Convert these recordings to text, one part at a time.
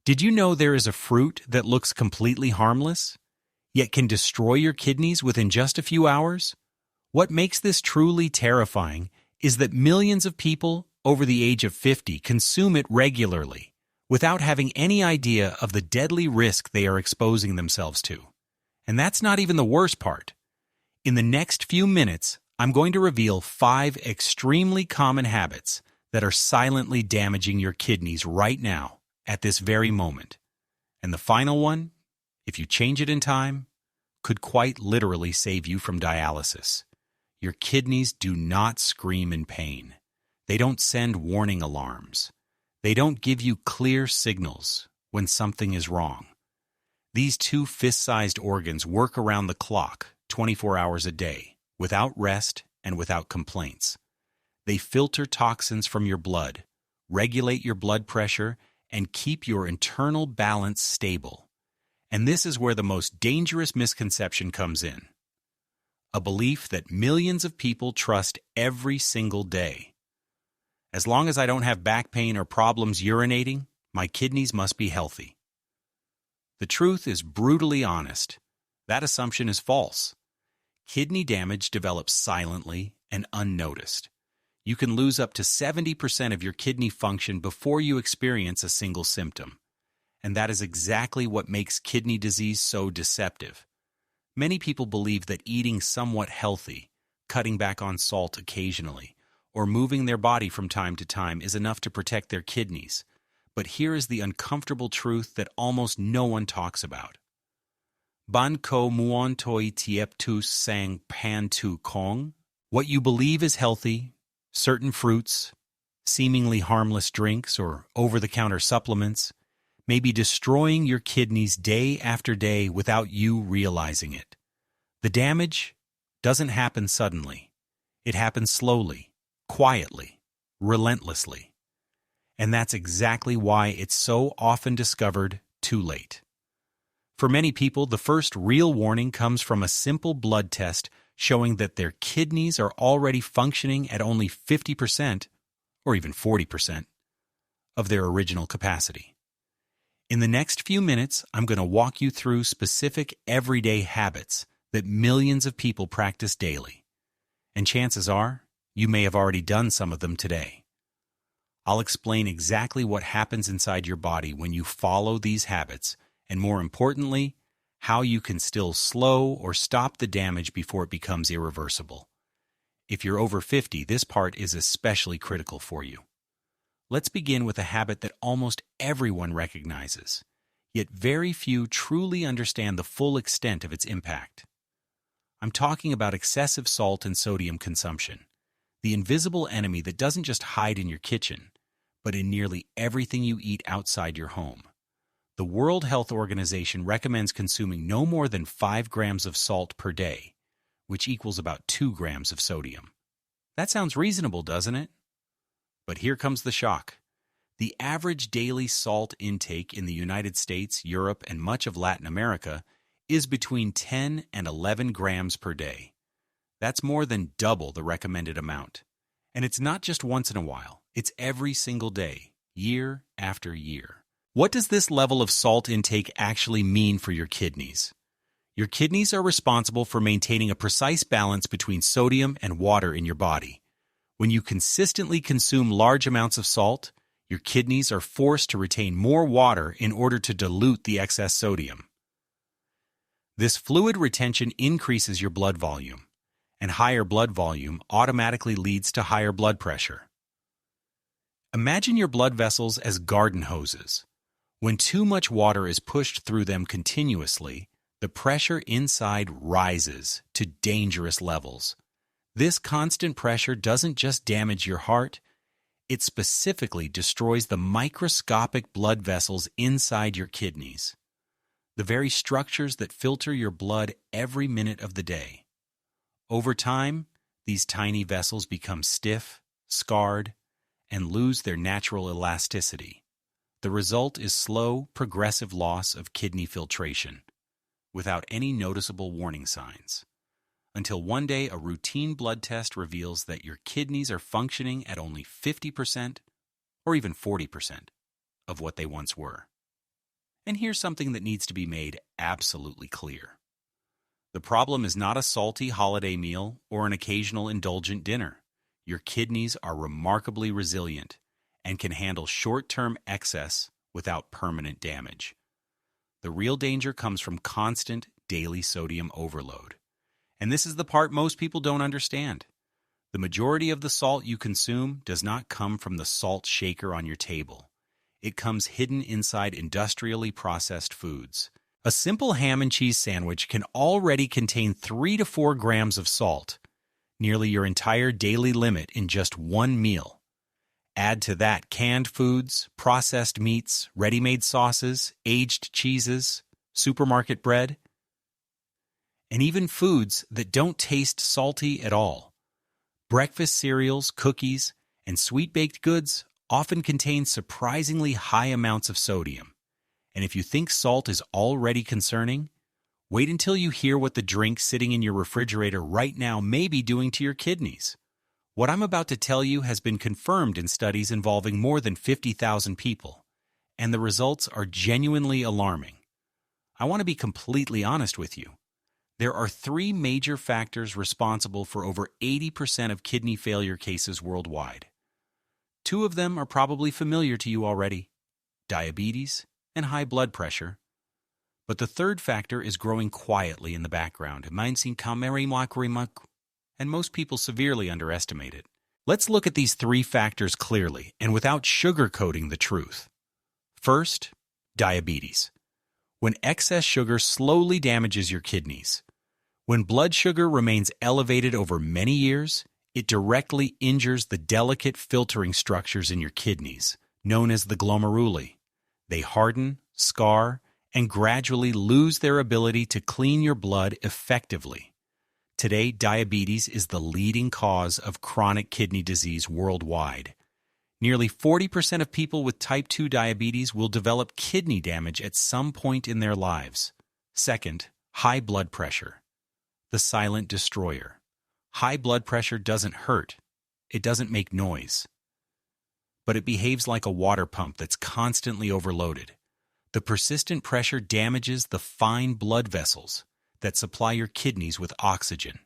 Did you know there is a fruit that looks completely harmless, yet can destroy your kidneys within just a few hours? What makes this truly terrifying is that millions of people over the age of 50 consume it regularly, without having any idea of the deadly risk they are exposing themselves to. And that's not even the worst part. In the next few minutes, I'm going to reveal 5 extremely common habits that are silently damaging your kidneys right now, at this very moment. And the final one, if you change it in time, could quite literally save you from dialysis. Your kidneys do not scream in pain. They don't send warning alarms. They don't give you clear signals when something is wrong. These 2 fist-sized organs work around the clock, 24 hours a day, without rest and without complaints. They filter toxins from your blood, regulate your blood pressure, and keep your internal balance stable. And this is where the most dangerous misconception comes in. A belief that millions of people trust every single day. As long as I don't have back pain or problems urinating, my kidneys must be healthy. The truth is brutally honest. That assumption is false. Kidney damage develops silently and unnoticed. You can lose up to 70% of your kidney function before you experience a single symptom. And that is exactly what makes kidney disease so deceptive. Many people believe that eating somewhat healthy, cutting back on salt occasionally, or moving their body from time to time is enough to protect their kidneys. But here is the uncomfortable truth that almost no one talks about. Ban ko muon toi tiep tu sang pan tu kong. What you believe is healthy, certain fruits, seemingly harmless drinks, or over-the-counter supplements, may be destroying your kidneys day after day without you realizing it. The damage doesn't happen suddenly. It happens slowly, quietly, relentlessly. And that's exactly why it's so often discovered too late. For many people, the first real warning comes from a simple blood test showing that their kidneys are already functioning at only 50% or even 40% of their original capacity. In the next few minutes, I'm going to walk you through specific everyday habits that millions of people practice daily. And chances are, you may have already done some of them today. I'll explain exactly what happens inside your body when you follow these habits, and more importantly, how you can still slow or stop the damage before it becomes irreversible. If you're over 50, this part is especially critical for you. Let's begin with a habit that almost everyone recognizes, yet very few truly understand the full extent of its impact. I'm talking about excessive salt and sodium consumption, the invisible enemy that doesn't just hide in your kitchen, but in nearly everything you eat outside your home. The World Health Organization recommends consuming no more than 5 grams of salt per day, which equals about 2 grams of sodium. That sounds reasonable, doesn't it? But here comes the shock. The average daily salt intake in the United States, Europe, and much of Latin America is between 10 and 11 grams per day. That's more than double the recommended amount. And it's not just once in a while, it's every single day, year after year. What does this level of salt intake actually mean for your kidneys? Your kidneys are responsible for maintaining a precise balance between sodium and water in your body. When you consistently consume large amounts of salt, your kidneys are forced to retain more water in order to dilute the excess sodium. This fluid retention increases your blood volume, and higher blood volume automatically leads to higher blood pressure. Imagine your blood vessels as garden hoses. When too much water is pushed through them continuously, the pressure inside rises to dangerous levels. This constant pressure doesn't just damage your heart, it specifically destroys the microscopic blood vessels inside your kidneys, the very structures that filter your blood every minute of the day. Over time, these tiny vessels become stiff, scarred, and lose their natural elasticity. The result is slow, progressive loss of kidney filtration, without any noticeable warning signs. Until one day a routine blood test reveals that your kidneys are functioning at only 50% or even 40% of what they once were. And here's something that needs to be made absolutely clear. The problem is not a salty holiday meal or an occasional indulgent dinner. Your kidneys are remarkably resilient and can handle short-term excess without permanent damage. The real danger comes from constant daily sodium overload. And this is the part most people don't understand. The majority of the salt you consume does not come from the salt shaker on your table. It comes hidden inside industrially processed foods. A simple ham and cheese sandwich can already contain 3 to 4 grams of salt, nearly your entire daily limit in just one meal. Add to that canned foods, processed meats, ready-made sauces, aged cheeses, supermarket bread, and even foods that don't taste salty at all. Breakfast cereals, cookies, and sweet-baked goods often contain surprisingly high amounts of sodium. And if you think salt is already concerning, wait until you hear what the drink sitting in your refrigerator right now may be doing to your kidneys. What I'm about to tell you has been confirmed in studies involving more than 50,000 people, and the results are genuinely alarming. I want to be completely honest with you. There are 3 major factors responsible for over 80% of kidney failure cases worldwide. 2 of them are probably familiar to you already: diabetes and high blood pressure. But the third factor is growing quietly in the background, and most people severely underestimate it. Let's look at these 3 factors clearly and without sugarcoating the truth. First, diabetes. When excess sugar slowly damages your kidneys. When blood sugar remains elevated over many years, it directly injures the delicate filtering structures in your kidneys, known as the glomeruli. They harden, scar, and gradually lose their ability to clean your blood effectively. Today, diabetes is the leading cause of chronic kidney disease worldwide. Nearly 40% of people with type 2 diabetes will develop kidney damage at some point in their lives. Second, high blood pressure. The silent destroyer. High blood pressure doesn't hurt. It doesn't make noise. But it behaves like a water pump that's constantly overloaded. The persistent pressure damages the fine blood vessels that supply your kidneys with oxygen.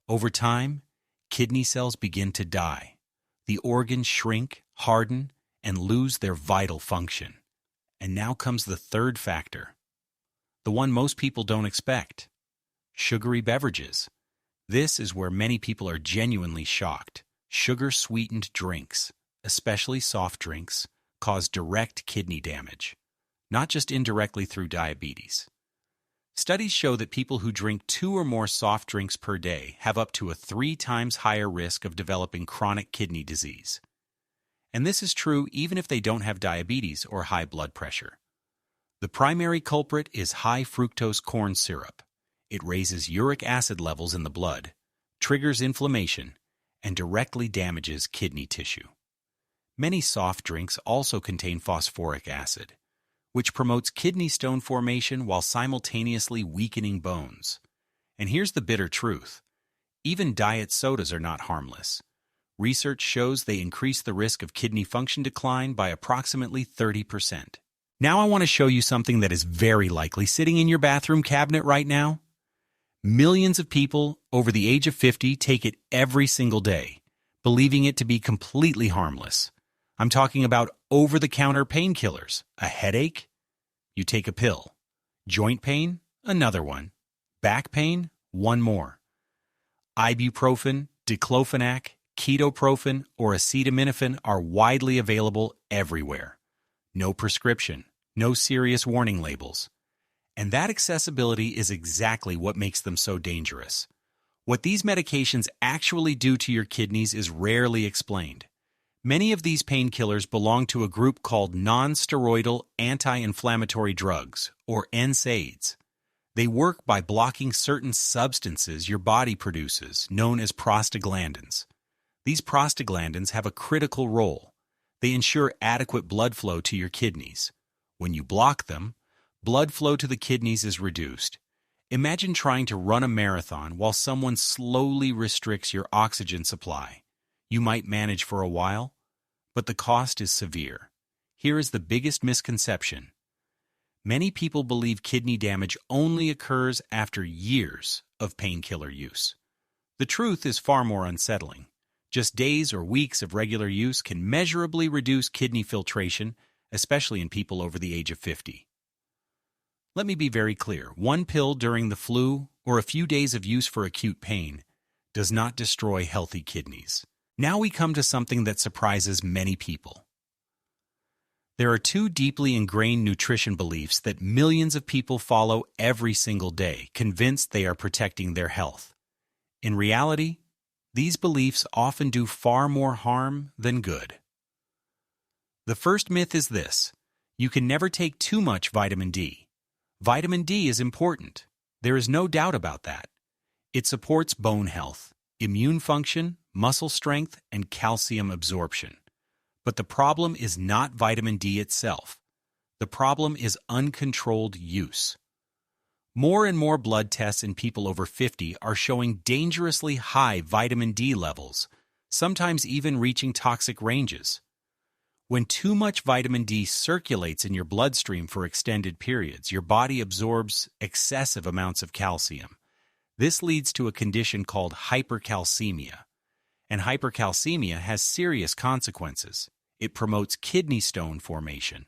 Over time, kidney cells begin to die. The organs shrink, harden, and lose their vital function. And now comes the third factor, the one most people don't expect: sugary beverages. This is where many people are genuinely shocked. Sugar-sweetened drinks, especially soft drinks, cause direct kidney damage, not just indirectly through diabetes. Studies show that people who drink 2 or more soft drinks per day have up to a 3 times higher risk of developing chronic kidney disease. And this is true even if they don't have diabetes or high blood pressure. The primary culprit is high fructose corn syrup. It raises uric acid levels in the blood, triggers inflammation, and directly damages kidney tissue. Many soft drinks also contain phosphoric acid, which promotes kidney stone formation while simultaneously weakening bones. And here's the bitter truth: even diet sodas are not harmless. Research shows they increase the risk of kidney function decline by approximately 30%. Now I want to show you something that is very likely sitting in your bathroom cabinet right now. Millions of people over the age of 50 take it every single day, believing it to be completely harmless. I'm talking about over-the-counter painkillers. A headache? You take a pill. Joint pain? Another one. Back pain? One more. Ibuprofen, diclofenac, ketoprofen, or acetaminophen are widely available everywhere. No prescription, no serious warning labels. And that accessibility is exactly what makes them so dangerous. What these medications actually do to your kidneys is rarely explained. Many of these painkillers belong to a group called non-steroidal anti-inflammatory drugs, or NSAIDs. They work by blocking certain substances your body produces, known as prostaglandins. These prostaglandins have a critical role. They ensure adequate blood flow to your kidneys. When you block them, blood flow to the kidneys is reduced. Imagine trying to run a marathon while someone slowly restricts your oxygen supply. You might manage for a while, but the cost is severe. Here is the biggest misconception. Many people believe kidney damage only occurs after years of painkiller use. The truth is far more unsettling. Just days or weeks of regular use can measurably reduce kidney filtration, especially in people over the age of 50. Let me be very clear. One pill during the flu or a few days of use for acute pain does not destroy healthy kidneys. Now we come to something that surprises many people. There are two deeply ingrained nutrition beliefs that millions of people follow every single day, convinced they are protecting their health. In reality, these beliefs often do far more harm than good. The first myth is this: you can never take too much vitamin D. Vitamin D is important. There is no doubt about that. It supports bone health, immune function, muscle strength, and calcium absorption. But the problem is not vitamin D itself. The problem is uncontrolled use. More and more blood tests in people over 50 are showing dangerously high vitamin D levels, sometimes even reaching toxic ranges. When too much vitamin D circulates in your bloodstream for extended periods, your body absorbs excessive amounts of calcium. This leads to a condition called hypercalcemia. And hypercalcemia has serious consequences. It promotes kidney stone formation.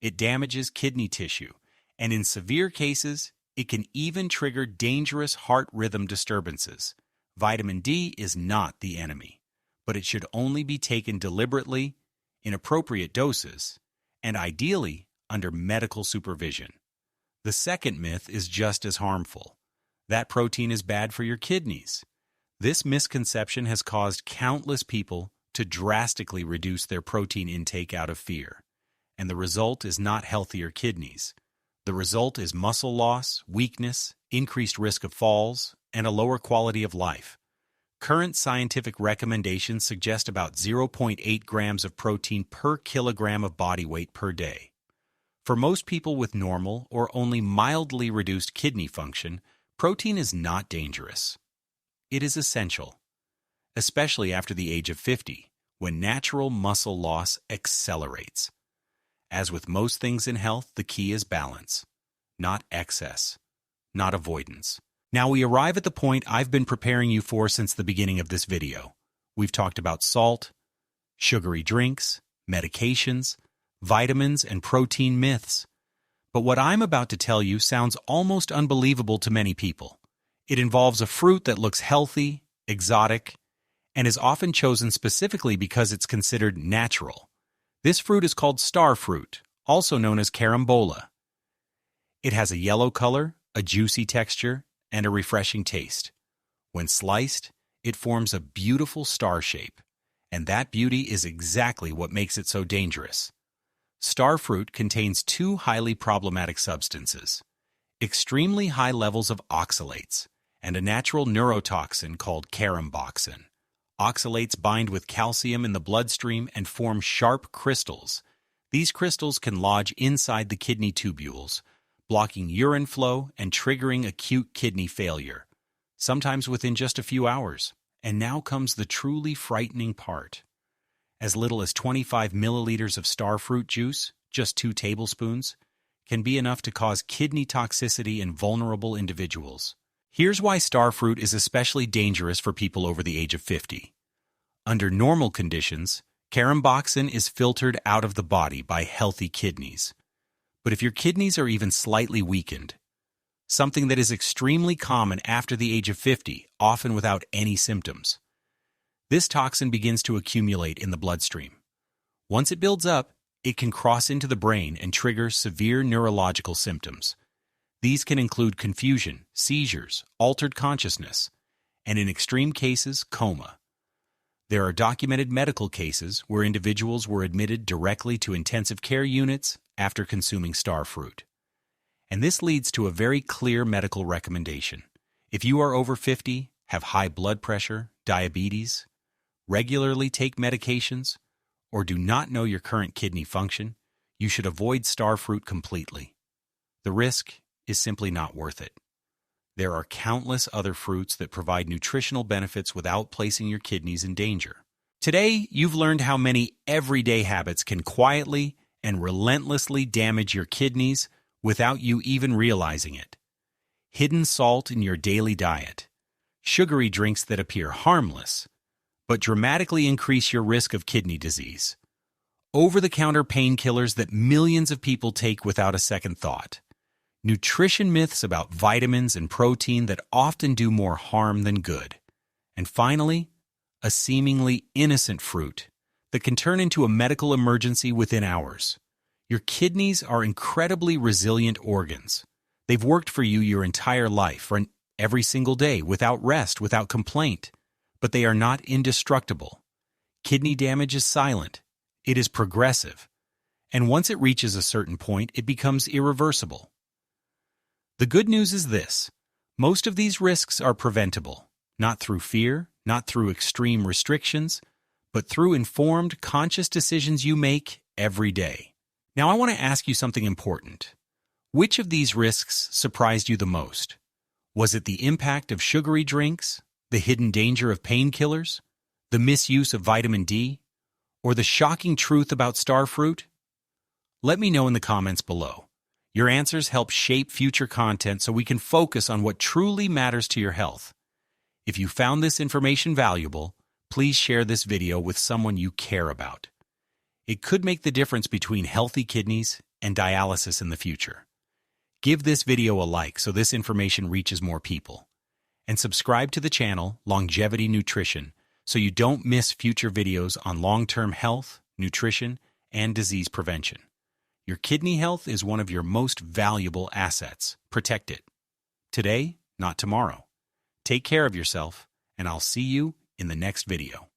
It damages kidney tissue. And in severe cases, it can even trigger dangerous heart rhythm disturbances. Vitamin D is not the enemy, but it should only be taken deliberately, in appropriate doses, and ideally under medical supervision. The second myth is just as harmful. That protein is bad for your kidneys. This misconception has caused countless people to drastically reduce their protein intake out of fear. And the result is not healthier kidneys. The result is muscle loss, weakness, increased risk of falls, and a lower quality of life. Current scientific recommendations suggest about 0.8 grams of protein per kilogram of body weight per day. For most people with normal or only mildly reduced kidney function, protein is not dangerous. It is essential, especially after the age of 50, when natural muscle loss accelerates. As with most things in health, the key is balance, not excess, not avoidance. Now we arrive at the point I've been preparing you for since the beginning of this video. We've talked about salt, sugary drinks, medications, vitamins, and protein myths. But what I'm about to tell you sounds almost unbelievable to many people. It involves a fruit that looks healthy, exotic, and is often chosen specifically because it's considered natural. This fruit is called star fruit, also known as carambola. It has a yellow color, a juicy texture, and a refreshing taste. When sliced, it forms a beautiful star shape, and that beauty is exactly what makes it so dangerous. Star fruit contains two highly problematic substances: extremely high levels of oxalates and a natural neurotoxin called caramboxin. Oxalates bind with calcium in the bloodstream and form sharp crystals. These crystals can lodge inside the kidney tubules, blocking urine flow and triggering acute kidney failure, sometimes within just a few hours. And now comes the truly frightening part. As little as 25 milliliters of star fruit juice, just 2 tablespoons, can be enough to cause kidney toxicity in vulnerable individuals. Here's why star fruit is especially dangerous for people over the age of 50. Under normal conditions, caramboxin is filtered out of the body by healthy kidneys. But if your kidneys are even slightly weakened, something that is extremely common after the age of 50, often without any symptoms, this toxin begins to accumulate in the bloodstream. Once it builds up, it can cross into the brain and trigger severe neurological symptoms. These can include confusion, seizures, altered consciousness, and in extreme cases, coma. There are documented medical cases where individuals were admitted directly to intensive care units after consuming star fruit. And this leads to a very clear medical recommendation. If you are over 50, have high blood pressure, diabetes, regularly take medications, or do not know your current kidney function, you should avoid star fruit completely. The risk is simply not worth it. There are countless other fruits that provide nutritional benefits without placing your kidneys in danger. Today, you've learned how many everyday habits can quietly and relentlessly damage your kidneys without you even realizing it. Hidden salt in your daily diet. Sugary drinks that appear harmless, but dramatically increase your risk of kidney disease. Over-the-counter painkillers that millions of people take without a second thought. Nutrition myths about vitamins and protein that often do more harm than good. And finally, a seemingly innocent fruit that can turn into a medical emergency within hours. Your kidneys are incredibly resilient organs. They've worked for you your entire life, run every single day, without rest, without complaint. But they are not indestructible. Kidney damage is silent. It is progressive. And once it reaches a certain point, it becomes irreversible. The good news is this: most of these risks are preventable, not through fear, not through extreme restrictions, but through informed, conscious decisions you make every day. Now, I want to ask you something important. Which of these risks surprised you the most? Was it the impact of sugary drinks, the hidden danger of painkillers, the misuse of vitamin D, or the shocking truth about starfruit? Let me know in the comments below. Your answers help shape future content so we can focus on what truly matters to your health. If you found this information valuable, please share this video with someone you care about. It could make the difference between healthy kidneys and dialysis in the future. Give this video a like so this information reaches more people. And subscribe to the channel, Longevity Nutrition, so you don't miss future videos on long-term health, nutrition, and disease prevention. Your kidney health is one of your most valuable assets. Protect it. Today, not tomorrow. Take care of yourself, and I'll see you in the next video.